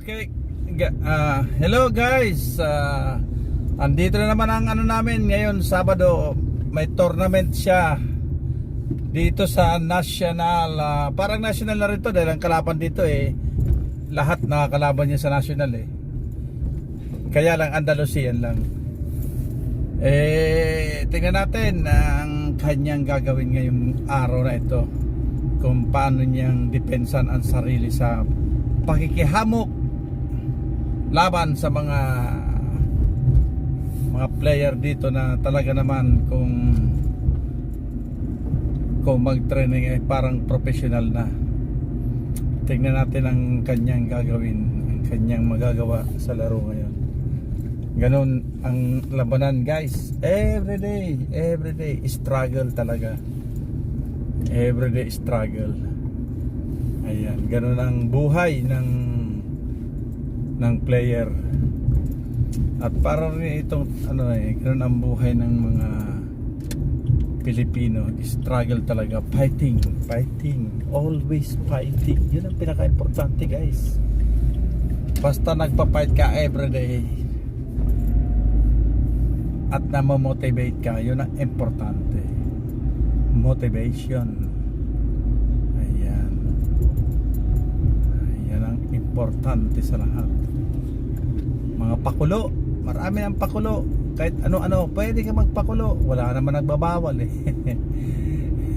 Okay. Hello guys. Andito na naman ang ano namin ngayon, Sabado. May tournament siya dito sa national. Parang national na rin to dahil ang kalaban dito lahat nakakalaban niya sa national Kaya lang Andalusian lang. Tingnan natin ang kanyang gagawin ngayong araw na ito. Kung paano niyang depensan ang sarili sa pakikihamok laban sa mga player dito na talaga naman kung mag-training parang professional na. Tingnan natin ang kanyang gagawin, ang kanyang magagawa sa laro ngayon. Ganon ang labanan guys. Everyday struggle talaga. Everyday struggle. Ayan, ganon ang buhay ng player. At parang itong ganon ang buhay ng mga Pilipino. Struggle talaga, fighting, always fighting. Yun ang pinaka-importante guys. Basta nagpa-fight ka everyday at na-motivate ka, yun ang importante. Motivation. Ayan ang importante sa lahat. Mga pakulo, marami ng pakulo. Kahit ano-ano, pwede ka magpakulo. Wala naman nagbabawal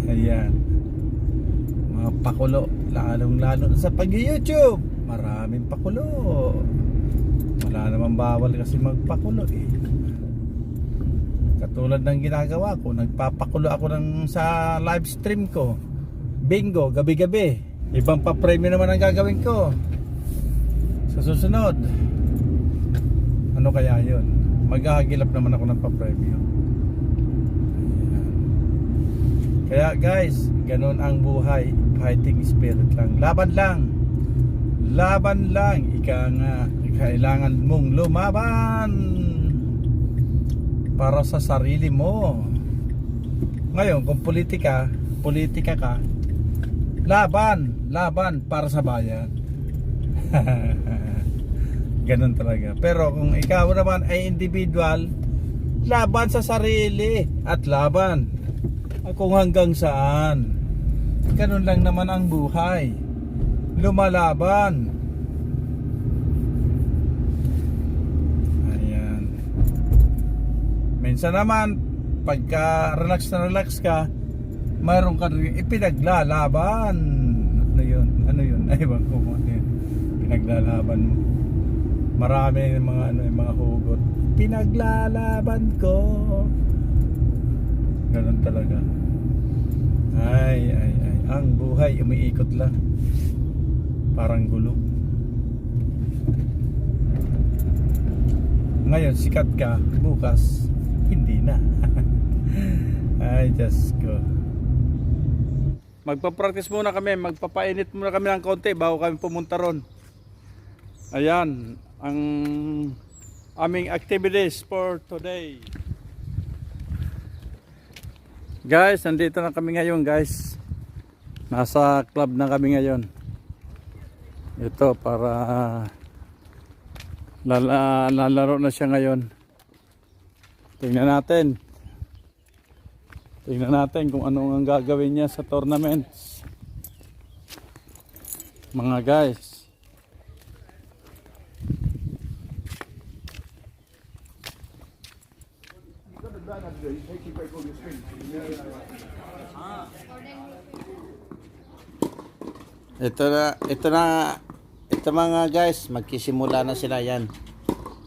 Ayan, mga pakulo, lalong-lalo sa pag-YouTube. Maraming pakulo. Wala naman bawal kasi magpakulo Katulad ng ginagawa ko, nagpapakulo ako sa live stream ko. Bingo, gabi-gabi. Ibang pa-premyo naman ang gagawin ko sa susunod. Ano kaya yun? Maghahagilap naman ako ng pa-premyo. Kaya guys, ganun ang buhay. Fighting spirit lang. Laban lang. Ika nga, kailangan mong lumaban para sa sarili mo. Ngayon, kung politika ka, laban para sa bayan. Ganun talaga. Pero kung ikaw naman ay individual, laban sa sarili at laban kung hanggang saan. Ganun lang naman ang buhay. Lumalaban. Ayan. Minsan naman pagka relax ka, mayroon ka rin ipinaglalaban. Ano yun? Ewan ko kung ano yun. Pinaglalaban mo. Marami mga hugot. Pinaglalaban ko. Ganun talaga. Ay. Ang buhay umiikot lang. Parang gulo. Ngayon sikat ka, bukas hindi na. Ay, just go. Magpa-practice muna kami, magpapainit muna kami ng konti bago kami pumunta ron. Ayan ang aming activities for today. Guys, nandito na kami ngayon guys. Nasa club na kami ngayon. Ito para lalaro na siya ngayon. Tingnan natin kung ano ang gagawin niya sa tournaments. Mga guys. Ito mga guys, magsisimula na sila yan.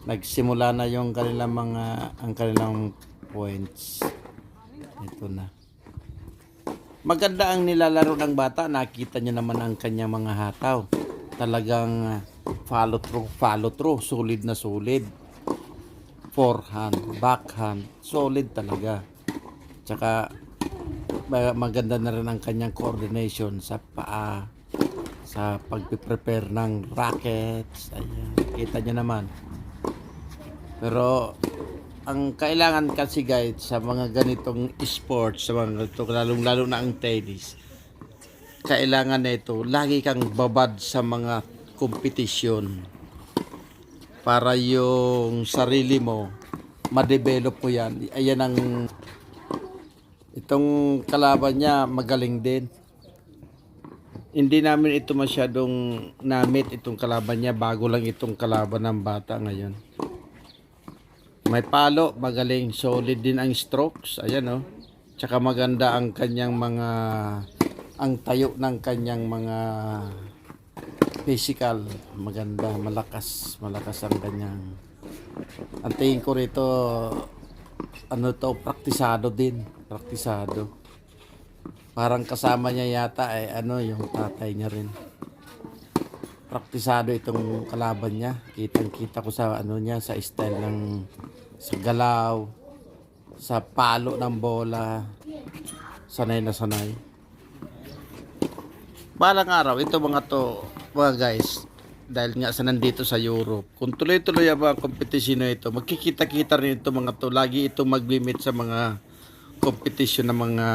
Nagsimula na yung kanilang points. Ito na. Maganda ang nilalaro ng bata. Nakita nyo naman ang kanyang mga hataw. Talagang follow through. Solid na solid. Forehand, backhand, solid talaga. Tsaka maganda na rin ang kanyang coordination sa paa, sa pagpiprepare ng rackets. Ayan, kita nyo naman. Pero ang kailangan kasi guys sa mga ganitong sports, sa mga ganito, lalo na ang tennis, kailangan na ito lagi kang babad sa mga kompetisyon. para yung sarili mo ma-develop mo yan. Ayan ang itong kalaban niya, magaling din. Hindi namin ito masyadong namit itong kalaban niya, bago lang itong kalaban ng bata ngayon. May palo, magaling, solid din ang strokes. Ayan, oh. Tsaka maganda ang kanyang mga, ang tayo ng kanyang mga physical. Maganda, malakas ang kanyang. Ang tingin ko rito, ano to, praktisado din. Praktisado. Parang kasama niya yata yung tatay niya rin. Praktisado itong kalaban niya. Kitang-kita ko sa niya, sa style ng sa galaw, sa palo ng bola. Sanay na sanay. Balang araw, ito mga guys, dahil nga sa nandito sa Europe, kung tuloy-tuloy ang mga kompetisyon na ito, magkikita-kita rin ito mga lagi itong mag-limit sa mga kompetisyon ng mga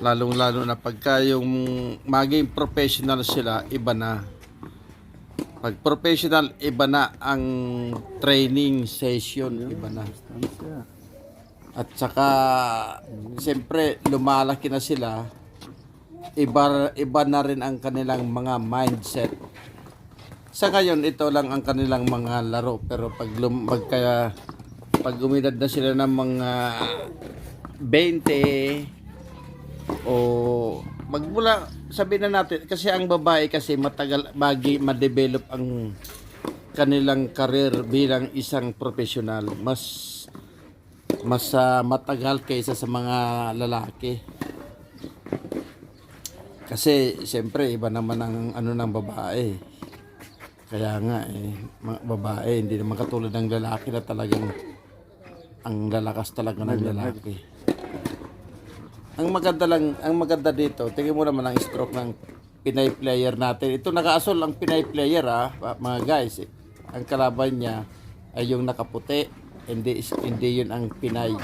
lalong-lalo na pagka yung maging professional sila, iba na. Pag professional, iba na ang training session, iba na. At saka, siyempre, lumalaki na sila, iba na rin ang kanilang mga mindset. Sa ngayon, ito lang ang kanilang mga laro. Pero pag umidad na sila ng mga 20, o magmula, sabihin na natin, kasi ang babae kasi matagal ma-develop ang kanilang career bilang isang professional, mas matagal kaysa sa mga lalaki. Kasi siyempre iba naman ang ng babae. Kaya nga mga babae hindi naman katulad ng lalaki na talagang ang lalakas talaga ng lalaki. Ang maganda dito, tingnan mo naman ang stroke ng Pinay player natin. Ito nakaasol ang Pinay player mga guys. Ang kalaban niya ay yung nakaputi, hindi yun ang Pinay.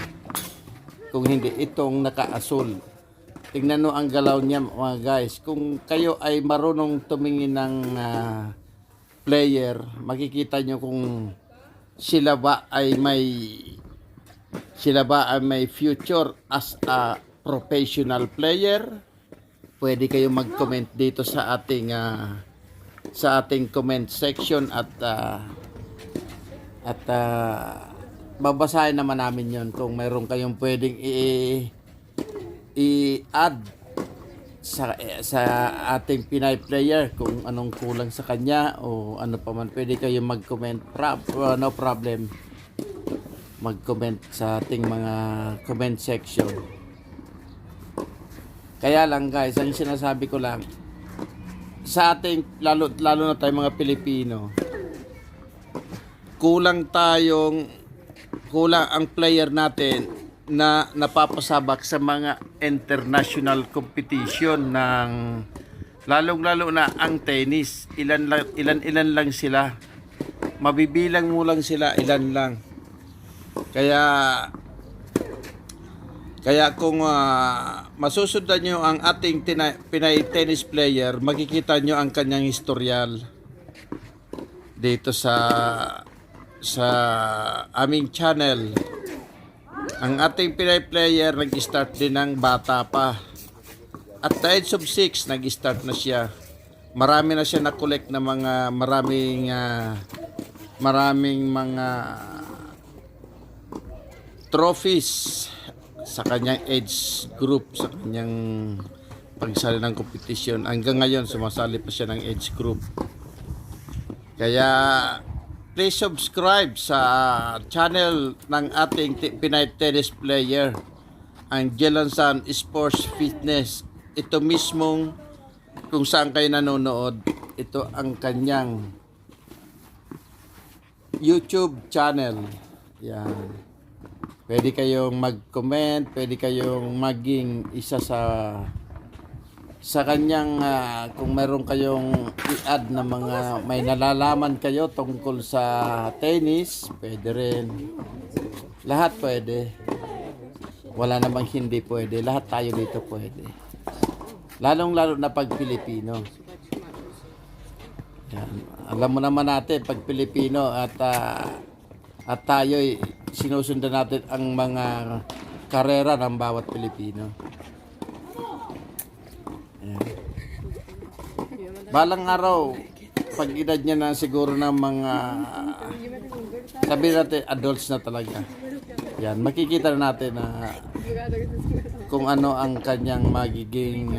Kung hindi, itong nakaasol. Tingnan mo ang galaw niya mga guys. Kung kayo ay marunong tumingin ng player, makikita nyo kung sila ba ay may future as a professional player. Pwede kayo mag-comment dito sa ating comment section at babasahin naman namin yon kung mayroon kayong pwedeng i-add sa ating Pinay player, kung anong kulang sa kanya o ano pa man, pwede kayo mag-comment. No problem, mag-comment sa ating mga comment section. Kaya lang guys, ang sinasabi ko lang sa ating lalo na tayo mga Pilipino, kulang ang player natin na napapasabak sa mga international competition ng lalong-lalo na ang tennis. Ilan lang sila. Mabibilang mo lang sila, ilan lang. Kaya kung masusundan nyo ang ating Pinay tennis player, makikita nyo ang kanyang historial dito sa aming channel. Ang ating Pinay player nag-start din ng bata pa. At the age of 6, nag-start na siya. Marami na siya na-collect na maraming mga trophies sa kanyang age group, sa kanyang pagsali ng competition. Hanggang ngayon, sumasali pa siya ng age group. Kaya, please subscribe sa channel ng ating Pinay tennis player, ang Jelansan Sports Fitness. Ito mismong kung saan kayo nanonood, ito ang kanyang YouTube channel. Yan. Pwede kayong mag-comment, pwede kayong maging isa sa kanyang kung meron kayong i-add na mga may nalalaman kayo tungkol sa tennis, pwede rin. Lahat pwede. Wala namang hindi pwede. Lahat tayo dito pwede. Lalong-lalo na pag Pilipino. Yan. Alam mo naman natin pag Pilipino at tayo'y sinusundan natin ang mga karera ng bawat Pilipino. Yan. Balang araw, pag edad niya na siguro ng mga, sabi natin, adults na talaga. Yan, makikita na natin na kung ano ang kanyang magiging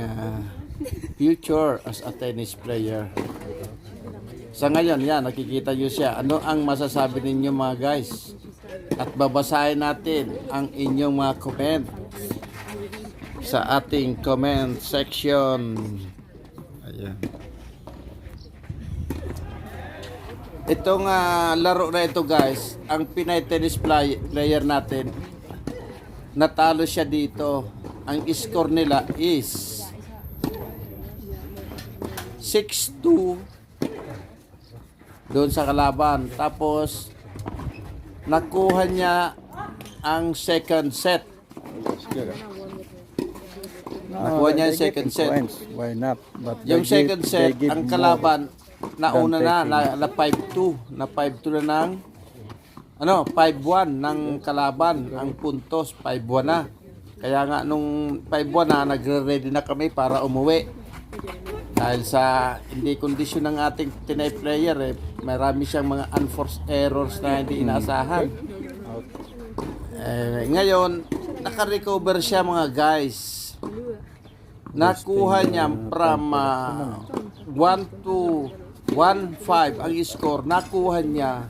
future as a tennis player. Sa ngayon, yan, nakikita nyo siya. Ano ang masasabi ninyo mga guys? At babasahin natin ang inyong mga comment sa ating comment section. Ayan. Itong laro na ito guys, ang Pinay tennis player natin, natalo siya dito. Ang score nila is 6-2 doon sa kalaban. Tapos nakuha niya ang second set. Nakuha niya ang second set. Why not? But Yung second set, ang kalaban nauna na 5-2. Na 5-2 na ng 5-1 ng kalaban. Ang puntos 5-1 na. Kaya nga nung 5-1 na, nagre-ready na kami para umuwi. Dahil sa hindi kondisyon ng ating Pinay player, marami siyang mga unforced errors na hindi inaasahan. Ngayon, naka-recover siya mga guys. Nakuha niya from 1-5 ang score. Nakuha niya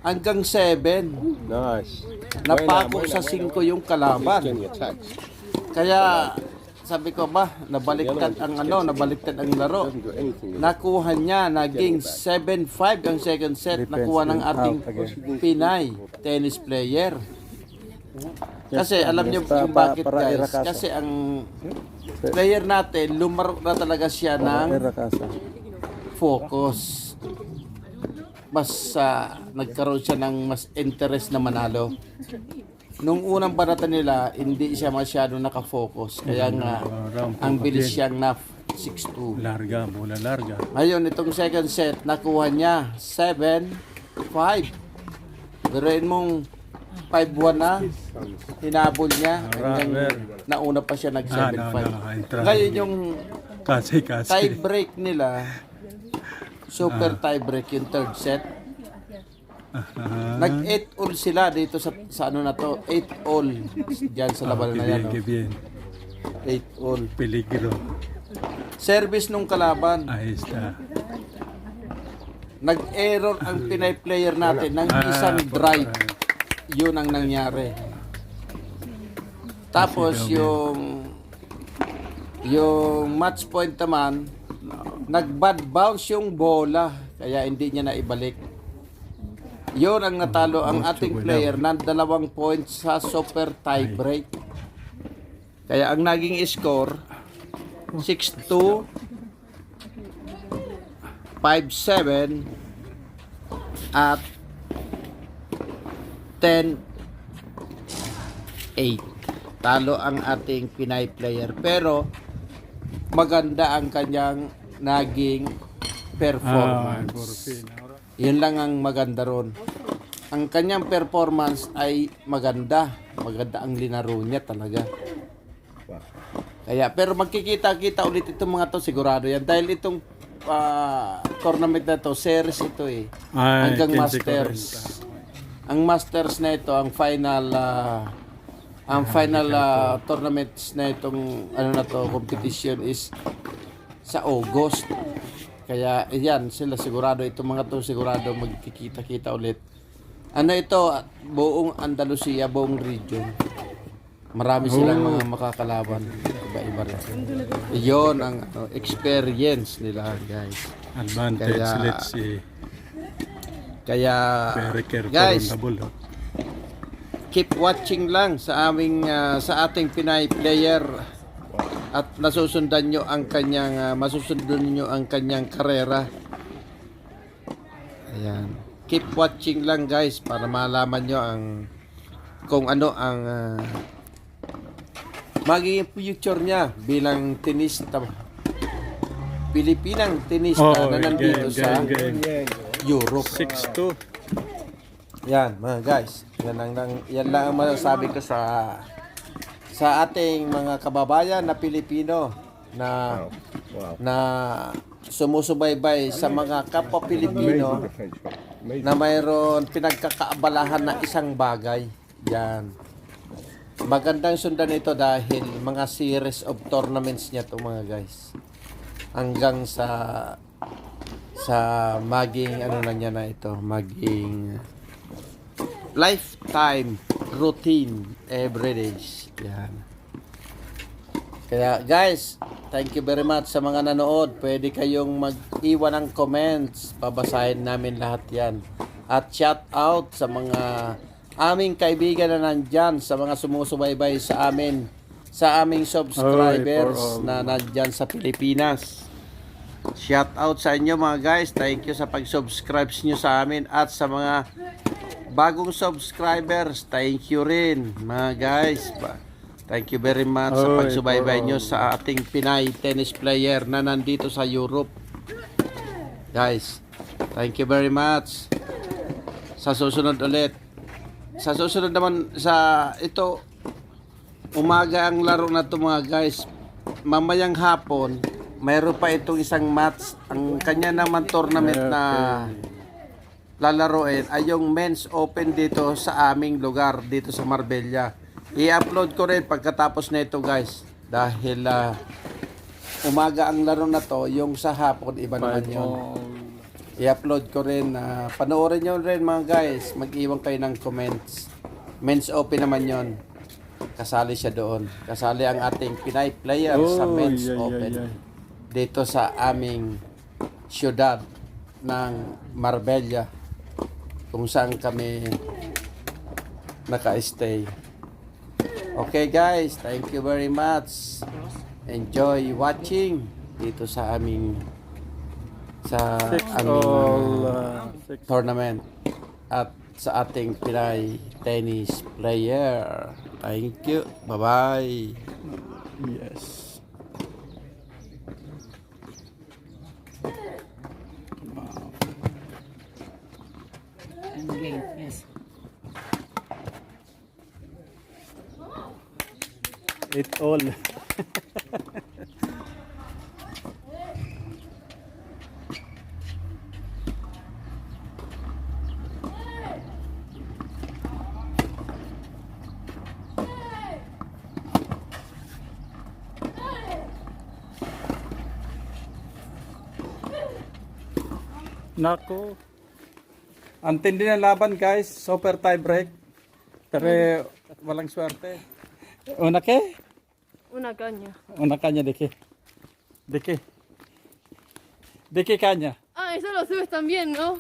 hanggang 7. Nice. Napako sa 5 yung kalaban. Kaya sabi ko ba, nabaliktad ang laro. Nakuha niya, naging 7-5 ang second set. Nakuha ng ating Pinay tennis player. Kasi alam niyo kung bakit guys. Kasi ang player natin, lumaro na talaga siya ng focus. Mas nagkaroon siya ng mas interest na manalo. Nung unang banata nila, hindi siya masyado nakafocus. Kaya nga, ang bilis siyang na 6-2. Larga, bola larga. Ngayon, itong second set, nakuha niya 7-5. Biruin mong 5-1 na, hinabol niya, hanggang nauna pa siya nag 7-5. Ngayon yung tie break nila, super tie break yung third set. Nag 8-all sila dito sa ano na to, 8-all diyan sa laban na yan. 8-all. Peligro. Service nung kalaban. Ahí está. Nag-error ang Pinay player natin ng isang drive. Yun ang nangyari. Tapos yung match point naman, nag-bad bounce yung bola. Kaya hindi niya na ibalik. Yun ang natalo ang ating player ng 2 points sa super tie break. Kaya ang naging score 6-2, 5-7 at 10-8. Talo ang ating Pinay player, pero maganda ang kanyang naging performance. Yun lang ang maganda ron. Ang kanyang performance ay maganda. Maganda ang linaro niya talaga. Kaya, pero magkikita-kita ulit itong mga to, sigurado yan. Dahil itong tournament na to, series ito eh. Hanggang Masters. Ang Masters na ito, ang final tournaments na itong competition is sa August. Kaya yan, sila sigurado, itong mga to sigurado magkikita-kita ulit. Ano ito, buong Andalusia, buong region. Marami silang mga makakalaban. Iba-iba rin. Iyon ang experience nila, guys. Advantage, let's see. Kaya, guys, keep watching lang sa aming sa ating Pinay player. At nasusundan nyo ang kanyang masusundan nyo ang kanyang karera. Ayan. Keep watching lang guys para malaman nyo ang kung ano ang magiging future niya bilang tenista. Pilipinang tenista na nandito sa game. Europe. 6-2. Yan mga guys, yan lang ang masasabi ko sa ating mga kababayan na Pilipino na sumusubaybay sa mga kapwa Pilipino na mayroon pinagkakaabalahan na isang bagay. Yan. Magandang sundan ito dahil mga series of tournaments niya to mga guys. Hanggang sa maging ano na niya na ito, maging lifetime routine every day. Yan. Kaya guys, thank you very much sa mga nanood. Pwede kayong mag-iwan ng comments. Babasahin namin lahat yan. At shout out sa mga aming kaibigan na nandyan, sa mga sumusubaybay sa amin, sa aming subscribers na nandyan sa Pilipinas. Shout out sa inyo mga guys. Thank you sa pag-subscribe nyo sa amin. At sa mga bagong subscribers, thank you rin mga guys. Thank you very much sa pagsubaybay nyo sa ating Pinay tennis player na nandito sa Europe. Guys, thank you very much. Sa susunod ulit. Sa susunod naman sa ito, umaga ang laro na to mga guys. Mamayang hapon, mayroon pa itong isang match. Ang kanya naman tournament na lalaroin ay yung men's open dito sa aming lugar, dito sa Marbella. I-upload ko rin pagkatapos na ito guys. Dahil umaga ang laro na to, yung sa hapon iba naman yun. I-upload ko rin. Panoorin nyo rin mga guys. Mag-iwan kayo ng comments. Men's open naman yon. Kasali siya doon. Kasali ang ating Pinay player sa men's open. Dito sa aming syudad ng Marbella, kung saan kami naka-stay. Okay guys, thank you very much. Enjoy watching dito sa aming tournament at sa ating Pinay tennis player. Thank you. Bye-bye. Yes. Game, yes. It all. Nako. Ang tindi ng laban guys, super tie break. Pero walang swerte. Una ke? Una caña. Una caña de qué? ¿De qué? ¿De qué caña? Ah, eso lo subes también, ¿no?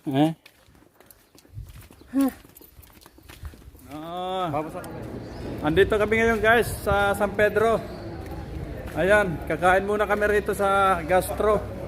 ¿Eh? Andito kami ngayon guys sa San Pedro. Ayan, kakain muna kami rito sa Gastro.